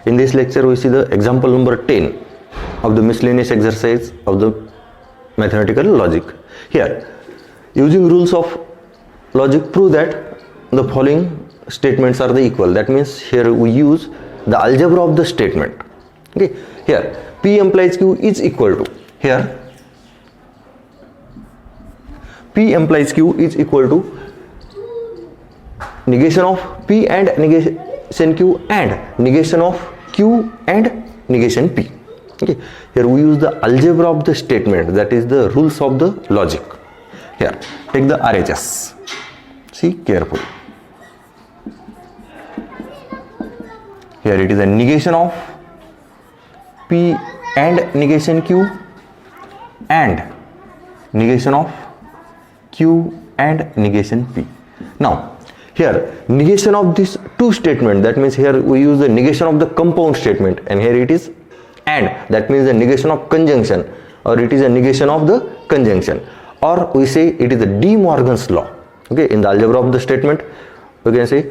In this lecture we see the example number 10 of the miscellaneous exercise of the mathematical logic. Here, using rules of logic, prove that the following statements are the equal. That means here we use the algebra of the statement. Okay, here P implies Q is equal to, here P implies Q is equal to negation of P and negation Q and negation of Q and negation P. Okay, here we use the algebra of the statement, that is the rules of the logic. Here, take the RHS. See carefully. Here it is a negation of P and negation Q and negation of Q and negation P. Now, here negation of these two statements, that means here we use the negation of the compound statement, and here it is and, that means the negation of conjunction, or it is a negation of the conjunction, or we say it is the De Morgan's law. Okay, in the algebra of the statement we can say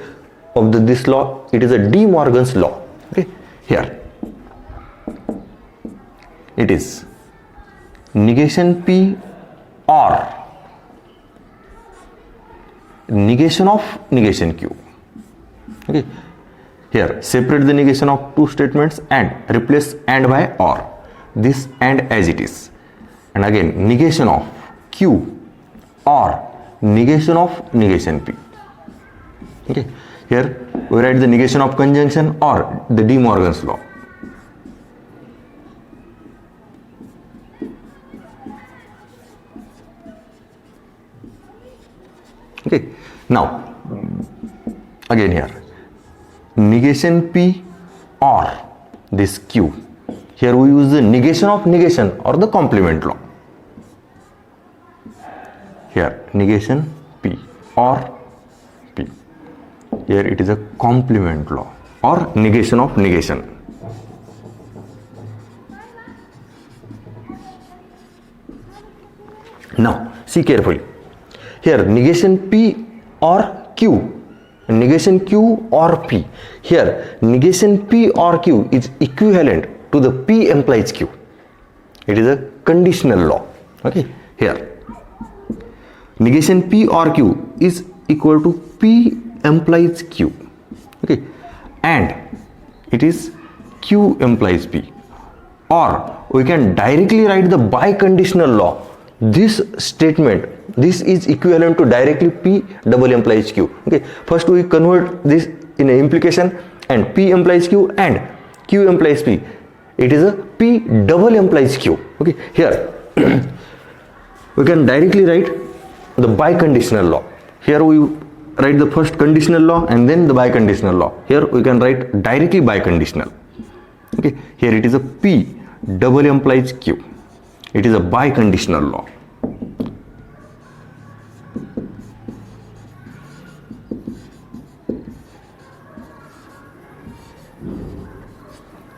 of this law, it is a De Morgan's law. Okay, here it is negation P or negation of negation Q. Okay, here separate the negation of two statements and replace and by or, this and as it is, and again negation of Q or negation of negation P. Okay, here we write the negation of conjunction or the De Morgan's law. Okay, now again here negation P or this Q, here we use the negation of negation or the complement law. Here negation P or P, here it is a complement law or negation of negation. Now see carefully, here negation P or Q, negation Q or P, here negation P or Q is equivalent to the P implies Q. It is a conditional law. Okay, here negation P or Q is equal to P implies Q. Okay, and it is Q implies P, or we can directly write the biconditional law. This statement, this is equivalent to directly P double implies Q. Okay, first we convert this in an implication, and P implies Q and Q implies P. It is a P double implies Q. Okay, here we can directly write the biconditional law. Here we write the first conditional law and then the biconditional law. Here we can write directly biconditional. Okay, here it is a P double implies Q. It is a biconditional law.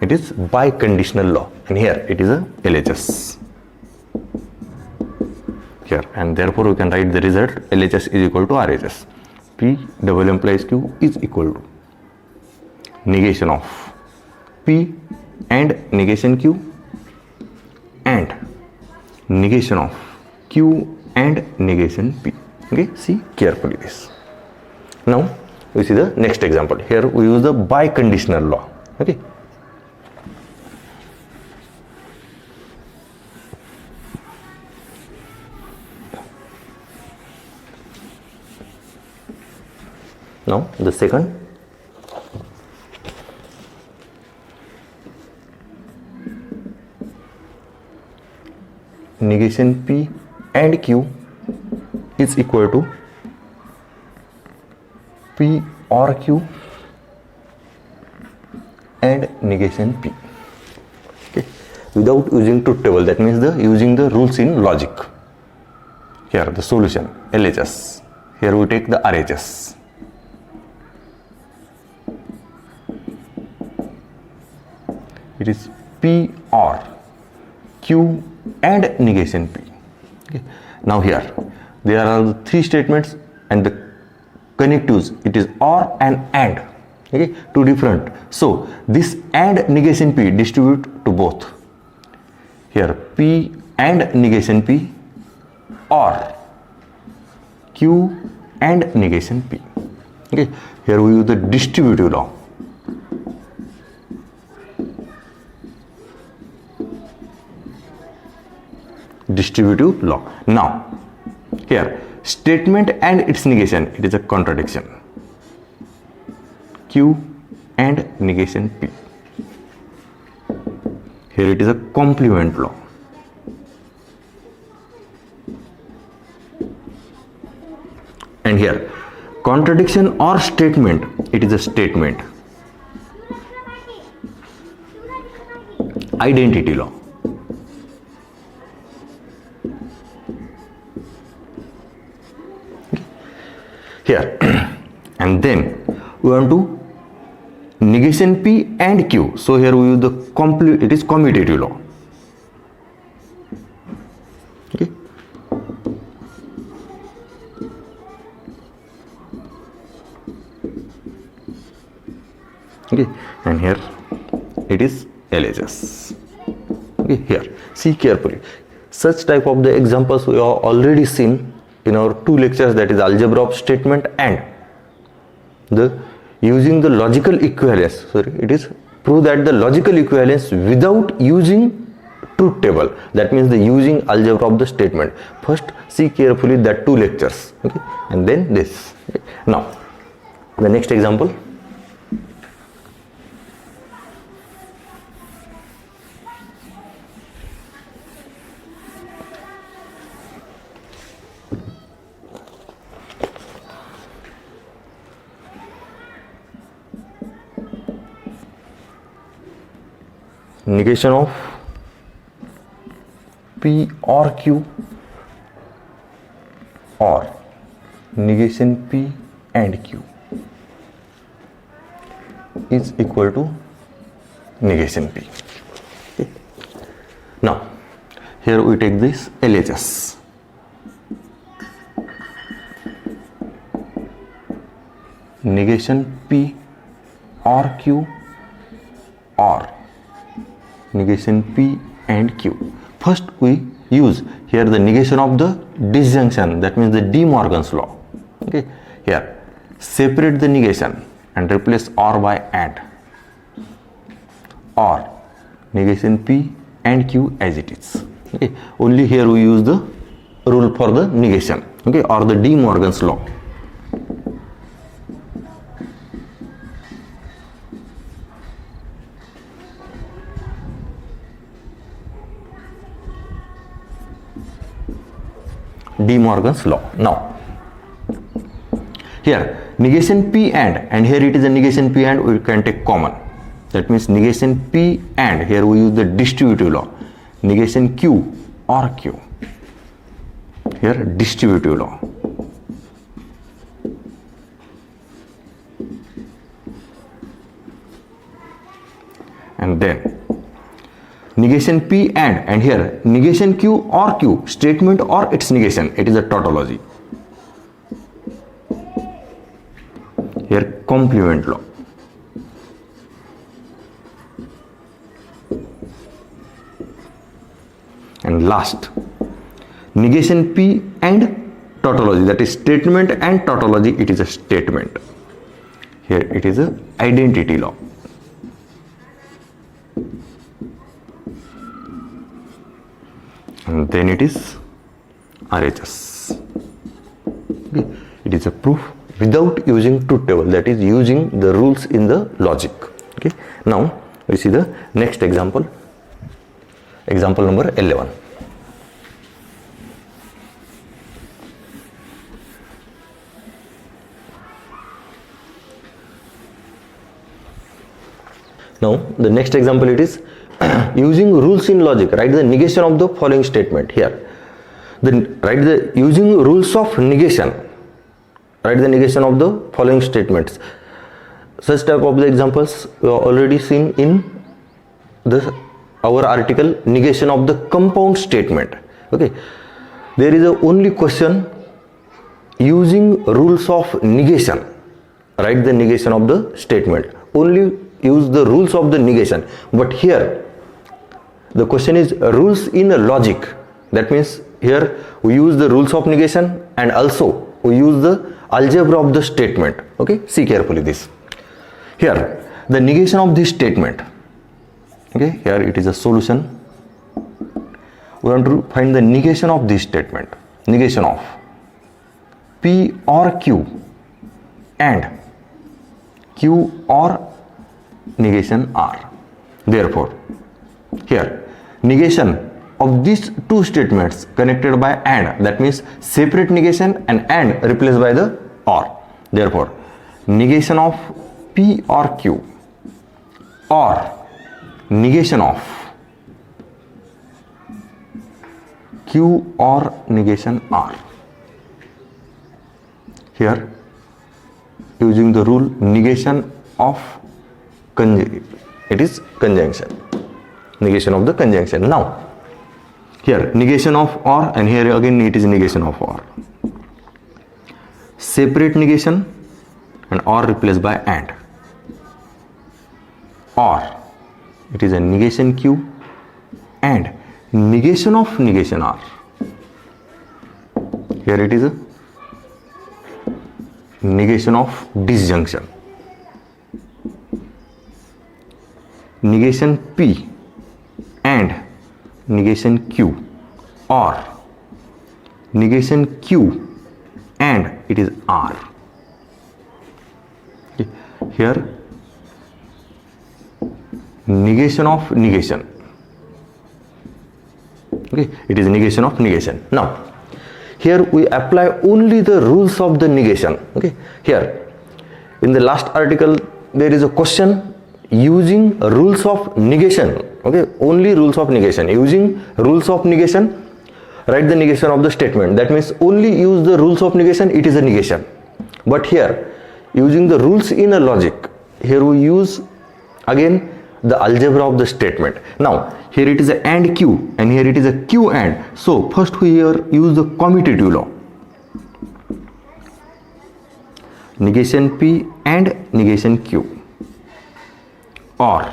It is biconditional law, and here it is a LHS. Here, and therefore we can write the result LHS is equal to RHS. P double implies Q is equal to negation of P and negation Q and negation of Q and negation P. Okay, see carefully this. Now we see the next example. Here we use the biconditional law. Okay, now the second, negation P and Q is equal to P or Q and negation P. Okay, without using truth table, that means using the rules in logic. Here the solution LHS, here we take the RHS. It is P or Q and negation P. Okay. Now here there are the three statements and the connectives, it is or and. Okay, two different. So this and negation P distribute to both. Here P and negation P, or Q and negation P. Okay, here we use the distributive law. Distributive law. Now here statement and its negation, it is a contradiction. Q and negation P. Here it is a complement law. And here contradiction or statement, it is a statement. Identity law. Here and then we want to negation P and Q. So here we use the it is commutative law. Okay. Okay, and here it is LHS. Okay, here see carefully. Such type of the examples we have already seen in our two lectures, that is algebra of statement and the using the logical equivalence. Sorry, it is prove that the logical equivalence without using truth table. That means the using algebra of the statement. First see carefully that two lectures. Okay, and then this. Okay. Now the next example. Negation of P or Q, or negation P and Q is equal to negation P. Okay. Now here we take this LHS. Negation P or Q, or negation P and Q. First we use here the negation of the disjunction, that means the De Morgan's law. Okay, here separate the negation and replace or by and, or negation P and Q as it is. Okay, only here we use the rule for the negation. Okay, or the De Morgan's law. De Morgan's law. Now here negation P and here it is a negation P and we can take common. That means negation P and here we use the distributive law. Negation Q or Q. Here distributive law. And then negation P and here negation Q or Q, statement or its negation, it is a tautology. Here complement law. And last negation P and tautology, that is statement and tautology, it is a statement. Here it is a identity law. And then it is RHS. Okay. It is a proof without using truth table, that is using the rules in the logic. Okay. Now we see the next example. Example number 11. Now the next example, it is using rules in logic, write the negation of the following statement. Here write the using rules of negation, write the negation of the following statements. Such type of the examples we have already seen in our article negation of the compound statement. Okay, there is a only question using rules of negation. write the negation of the statement. Only use the rules of the negation. But here the question is rules in a logic. That means here we use the rules of negation and also we use the algebra of the statement. Okay, see carefully this. Here the negation of this statement. Okay, here it is a solution. We want to find the negation of this statement. Negation of P or Q and Q or negation R. Therefore here negation of these two statements connected by and, that means separate negation and replaced by the or. Therefore negation of P or Q or negation of Q or negation R. Here using the rule negation of it is conjunction, negation of the conjunction. Now here negation of or, and here again it is negation of or. Separate negation and or replaced by and, or it is a negation Q and negation of negation R. Here it is a negation of disjunction. Negation P and negation Q or negation Q and it is R. Okay. Here negation of negation. Okay, it is negation of negation. Now here we apply only the rules of the negation. Okay, here in the last article there is a question using rules of negation. Okay, only rules of negation. Using rules of negation, write the negation of the statement. That means only use the rules of negation, it is a negation. But here using the rules in a logic, here we use again the algebra of the statement. Now here it is a and Q and here it is a Q and. So first we here use the commutative law. Negation P and negation Q or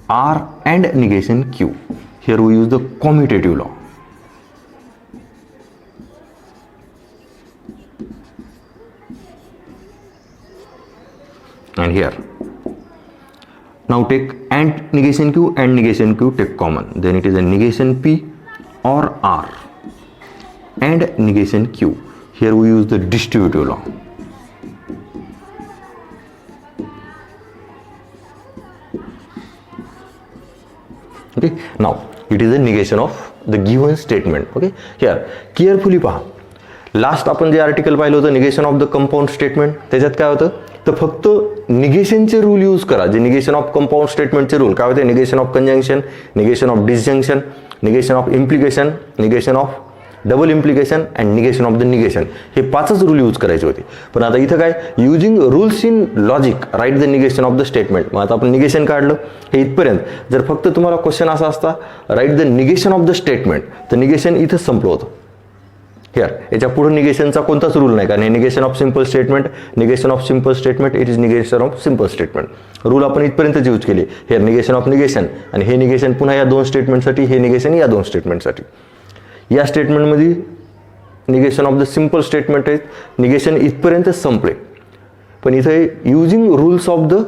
R and negation Q. Here we use the commutative law. And here now take and negation Q and negation Q take common, then it is a negation P or R and negation Q. Here we use the distributive law. Okay, now it is a negation of the given statement. Okay, here carefully पहा, last आपण जे article पाहिलं होतं negation of the compound statement, त्याच्यात काय होतं तर फक्त निगेशनचे रूल यूज करा. जे निगेशन ऑफ कंपाऊंड स्टेटमेंटचे रूल काय होते, negation of conjunction, negation of disjunction, negation of implication, negation of double implication and negation of the negation, हे पाचच रूल यूज करायचे होते. पण आता इथं काय using rules in logic write the negation of the statement. मग आता आपण निगेशन काढलं हे इथपर्यंत. जर फक्त तुम्हाला क्वेश्चन असा असता right the negation of the statement, तर निगेशन इथंच संपलं होतं. हियर याच्या पुढे निगेशनचा कोणताच रूल नाही, कारण हे negation of simple statement, negation of simple statement, it is negation of simple statement. Rule आपण इथपर्यंतच यूज केले. हियर निगेशन ऑफ निगेशन आणि हे निगेशन पुन्हा या दोन स्टेटमेंटसाठी, हे निगेशन या दोन स्टेटमेंटसाठी. या स्टेटमेंटमध्ये negation of the simple statement आहे, निगेशन इथपर्यंतच संपले. पण इथे using rules of the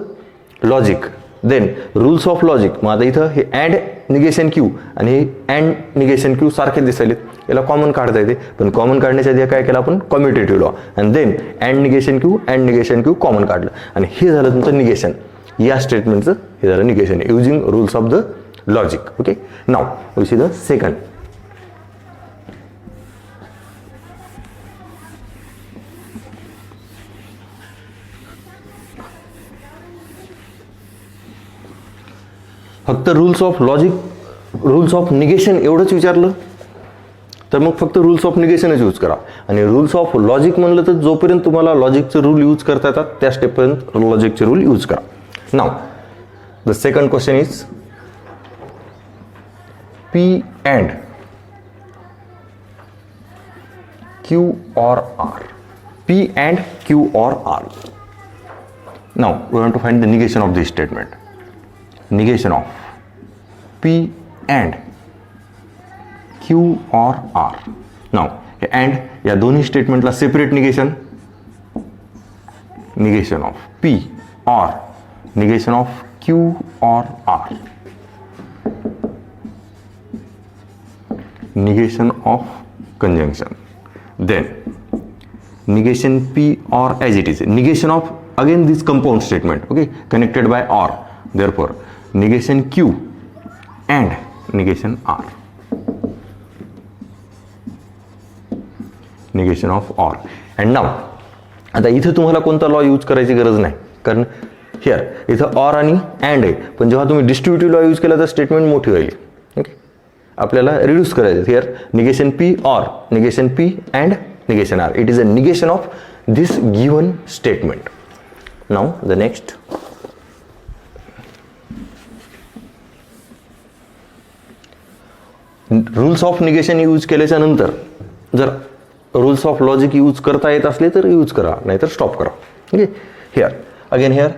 logic, then rules of logic. मग आता इथं हे अँड निगेशन क्यू आणि हे अँड निगेशन क्यू सारखे दिसायलेत, याला कॉमन काढता येते. पण कॉमन काढण्याच्या आधी काय केलं आपण, commutative law and then and negation Q common काढलं आणि हे झालं तुमचं निगेशन. या स्टेटमेंटचं हे झालं negation using rules of the logic. Okay, now we see the second. फक्त rules of logic, rules of negation एवढंच विचारलं तर मग फक्त रूल्स ऑफ निगेशनच यूज करा. आणि रूल्स ऑफ लॉजिक म्हणलं तर जोपर्यंत तुम्हाला लॉजिकचे रूल यूज करता येतात त्या स्टेपपर्यंत लॉजिकचे रूल यूज करा. Now the second question is P and Q और are. P and Q or R. Now we want to find the negation of this statement. Negation of P and Q or R. Now and या दोन्ही स्टेटमेंटला separate negation, negation of P or negation of Q or R. Negation of conjunction. Then negation P or as it is. Negation of again this compound statement, okay, connected by or. Therefore negation Q and negation R. Negation of or. And now आता इथे तुम्हाला कोणता law use करायची गरज नाही, कारण here इथं or आणि अँड आहे, पण जेव्हा तुम्ही डिस्ट्रीब्युटिव्ह लॉ यूज केला तर स्टेटमेंट मोठी होईल. ओके, आपल्याला रिड्यूस करायचं. Here negation P or negation P and negation R. It is a negation of this given statement. Now the next. Rules of negation use केल्याच्या नंतर जर रूल्स ऑफ लॉजिक यूज करता येत असले तर यूज करा, नाहीतर स्टॉप करा. Okay, here again here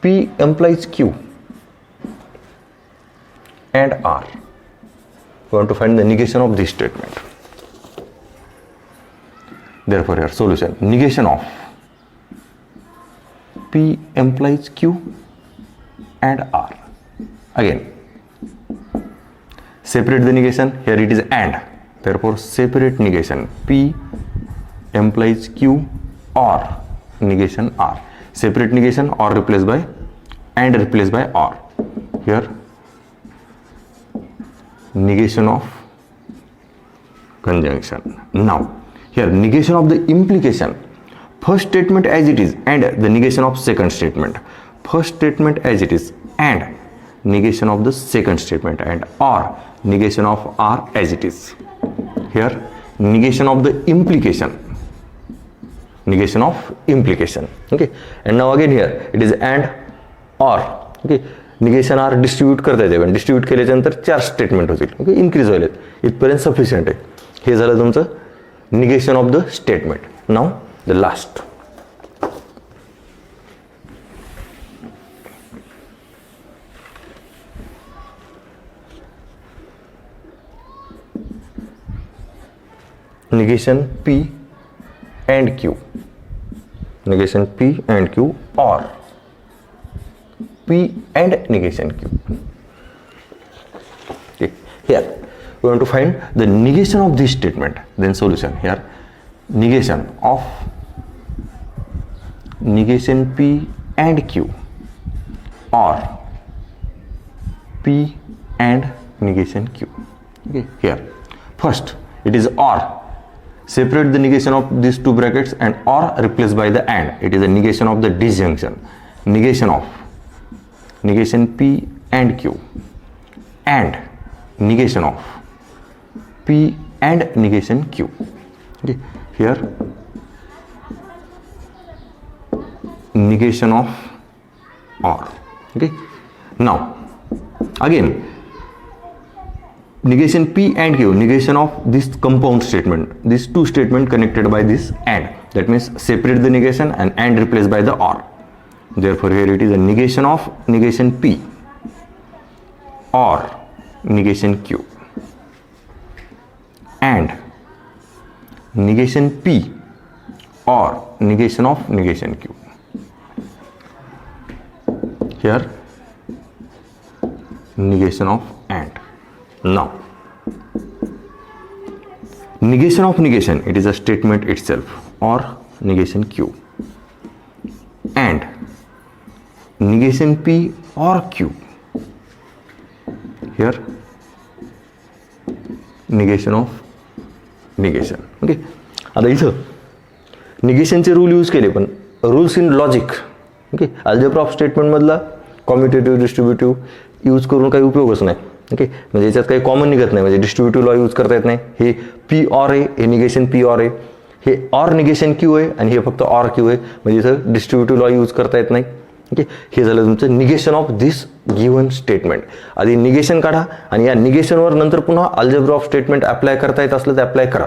P implies Q and R. We want to find the negation of this statement. Therefore here solution, negation of P implies Q and R. Again separate the negation. Here it is and, therefore separate negation. P implies Q or negation R. Separate negation or replaced by and replaced by or. Here negation of conjunction. Now here negation of the implication. First statement as it is and the negation of second statement. First statement as it is and negation of the second statement, and or negation of R as it is. Here negation of the implication. Negation of implication. Okay, and now again here it is and or. Okay, negation R distribute करता येते, पण distribute केल्याच्यानंतर 4 statement होतील. Okay, increase होईल, इथपर्यंत sufficient आहे. हे झालं तुमचं negation of the statement. Now the last. negation P and Q. Negation P and Q or P and negation Q. Okay. Here we want to find the negation of this statement. Then solution. Here negation of negation P and Q or P and negation Q. Okay. Here first it is or. Separate the negation of these two brackets and or replaced by the and. It is a negation of the disjunction. Negation of negation P and Q and negation of P and negation Q. Okay. Here negation of or. Okay. Now again negation P and Q, negation of this compound statement, these two statement connected by this and. That means separate the negation and replaced by the or. Therefore here it is a negation of negation P or negation Q and negation P or negation of negation Q. Here negation of and. Now negation of negation, it is a statement itself or negation Q, and negation P or Q. Here negation of negation. Okay, आता इथं निगेशनचे rule use केले, पण rules in logic. Okay, algebra of statement मधला कॉम्युटेटिव्ह distributive use करून काही उपयोगच नाही. Okay, म्हणजे याच्यात काही कॉमन निघत नाही, म्हणजे डिस्ट्रीब्युटिव्ह लॉ यूज करता येत नाही. हे पी ऑर आहे, हे निगेशन पी ऑर आहे, हे ऑर निगेशन क्यू आहे, आणि हे फक्त ऑर क्यू आहे, म्हणजे इथं डिस्ट्रीब्युटिव्ह लॉ यूज करता येत नाही. ओके, हे झालं तुमचं negation of this given statement. आधी निगेशन काढा आणि या निगेशनवर नंतर पुन्हा अल्जेब्रा ऑफ स्टेटमेंट अप्लाय करता येत असलं तर अप्लाय करा,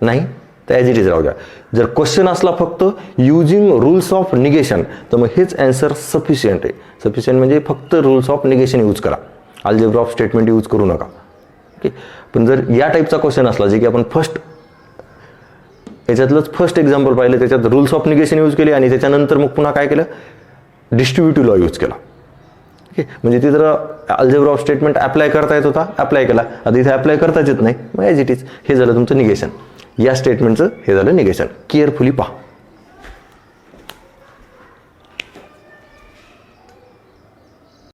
नाही तर ॲज इट इज राहू द्या. जर क्वेश्चन असला फक्त युजिंग रूल्स ऑफ निगेशन तर मग हेच ॲन्सर सफिशियंट आहे. सफिशियंट म्हणजे फक्त रूल्स ऑफ निगेशन यूज करा, अल्जेब्रा ऑफ स्टेटमेंट यूज करू नका. ओके. पण जर या टाईपचा क्वेश्चन असला जे की आपण याच्यातलंच फर्स्ट एक्झाम्पल पाहिलं, त्याच्यात रूल्स ऑफ निगेशन यूज केले आणि त्याच्यानंतर मग पुन्हा काय केलं, डिस्ट्रीब्युटिव्ह लॉ यूज केला. ओके. म्हणजे तिथं अल्जेब्रा ऑफ स्टेटमेंट अप्लाय करता येत होता, अप्लाय केला. आता इथे अप्लाय करताच येत नाही, मग ॲज इट इज. हे झालं तुमचं निगेशन. या स्टेटमेंटचं हे झालं निगेशन. केअरफुली पहा.